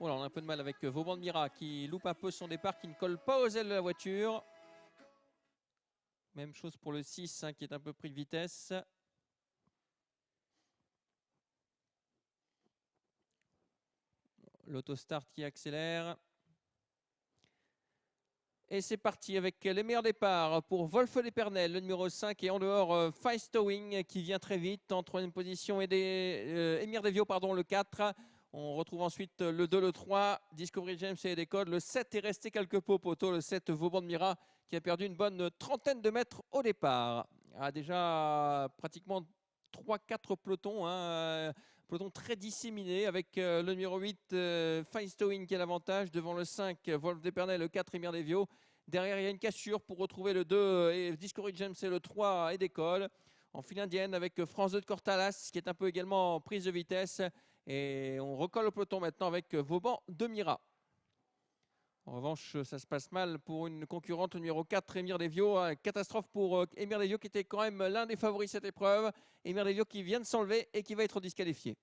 Oh là, on a un peu de mal avec Vauban de Mira qui loupe un peu son départ, qui ne colle pas aux ailes de la voiture. Même chose pour le 6 qui est un peu pris de vitesse. L'autostart qui accélère. Et c'est parti avec les meilleurs départs pour Wolf d'Épernel, le numéro 5, et en dehors Feistowing qui vient très vite. En troisième position, Émir Devio, pardon, le 4. On retrouve ensuite le 2, le 3, Discovery James et des codes. Le 7 est resté quelque peu au poteau, le 7 Vauban de Mira qui a perdu une bonne trentaine de mètres au départ. A déjà pratiquement 3-4 pelotons, peloton très disséminé avec le numéro 8 Feistowing qui a l'avantage devant le 5 Wolf d'Épernel, le 4 Émir Devio. Derrière, il y a une cassure pour retrouver le 2 et Discovery James et le 3 et d'école. En file indienne avec France 2 de Cortalas qui est un peu également en prise de vitesse. Et on recolle le peloton maintenant avec Vauban de Mira. En revanche, ça se passe mal pour une concurrente, le numéro 4, Émir Devio. Catastrophe pour Émir Devio qui était quand même l'un des favoris de cette épreuve. Émir Devio qui vient de s'enlever et qui va être disqualifié.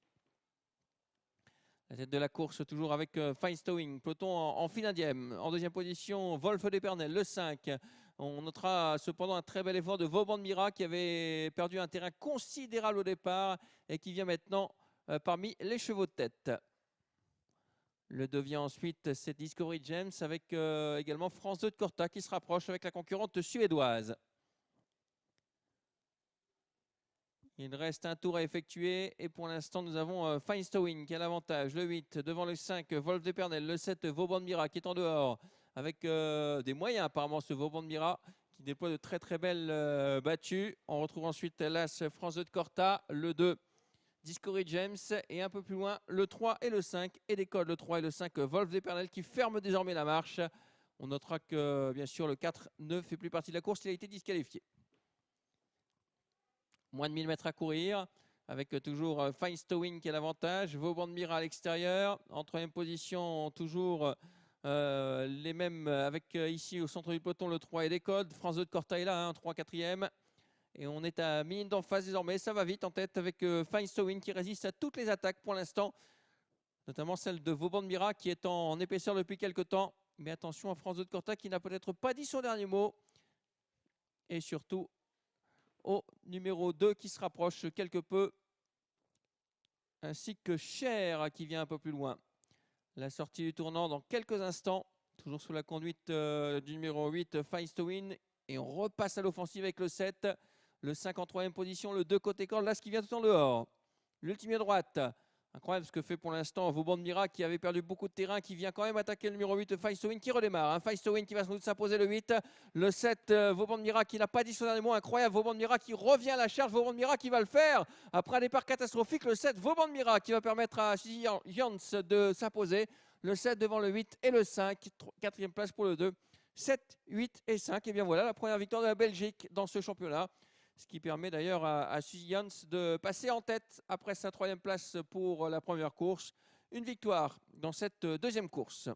La tête de la course toujours avec Feistowing, peloton en file indienne. En deuxième position, Wolf d'Épernel, le 5. On notera cependant un très bel effort de Vauban de Mira qui avait perdu un terrain considérable au départ et qui vient maintenant parmi les chevaux de tête. Le 2 vient ensuite, c'est Discovery James avec également France 2 de Corta qui se rapproche avec la concurrente suédoise. Il reste un tour à effectuer et pour l'instant nous avons Feistowing qui a l'avantage, le 8 devant le 5 Wolf d'Épernel, le 7 Vauban de Mira qui est en dehors avec des moyens apparemment ce Vauban de Mira qui déploie de très très belles battues. On retrouve ensuite l'As France 2 de Corta, le 2 Discovery James et un peu plus loin le 3 et le 5 et d'école le 3 et le 5 Wolf d'Épernel qui ferment désormais la marche. On notera que bien sûr le 4 ne fait plus partie de la course, il a été disqualifié. Moins de 1000 mètres à courir avec toujours Feistowing qui a l'avantage. Vauban de Mira à l'extérieur. En troisième position, toujours les mêmes avec ici au centre du peloton le 3 et des codes. France 2 de Corta est là, 3 4e. Et on est à minute d'en face désormais. Ça va vite en tête avec Feistowing qui résiste à toutes les attaques pour l'instant. Notamment celle de Vauban de Mira qui est en épaisseur depuis quelques temps. Mais attention à France 2 de Corta qui n'a peut-être pas dit son dernier mot. Et surtout au numéro 2 qui se rapproche quelque peu, ainsi que Cher qui vient un peu plus loin. La sortie du tournant dans quelques instants, toujours sous la conduite du numéro 8 Feistowing, et on repasse à l'offensive avec le 7, le 5 en troisième position, le 2 côté corde, là ce qui vient tout en dehors. L'ultime droite, incroyable ce que fait pour l'instant Vauban de Mira qui avait perdu beaucoup de terrain, qui vient quand même attaquer le numéro 8 Feistowing qui redémarre. Feistowing qui va sans doute s'imposer le 8, le 7 Vauban de Mira qui n'a pas dit son dernier mot, incroyable Vauban de Mira qui revient à la charge, Vauban de Mira qui va le faire après un départ catastrophique, le 7 Vauban de Mira qui va permettre à Suzy Jans de s'imposer, le 7 devant le 8 et le 5, quatrième place pour le 2, 7, 8 et 5, et bien voilà la première victoire de la Belgique dans ce championnat. Ce qui permet d'ailleurs à Suzy Jans de passer en tête après sa troisième place pour la première course. Une victoire dans cette deuxième course.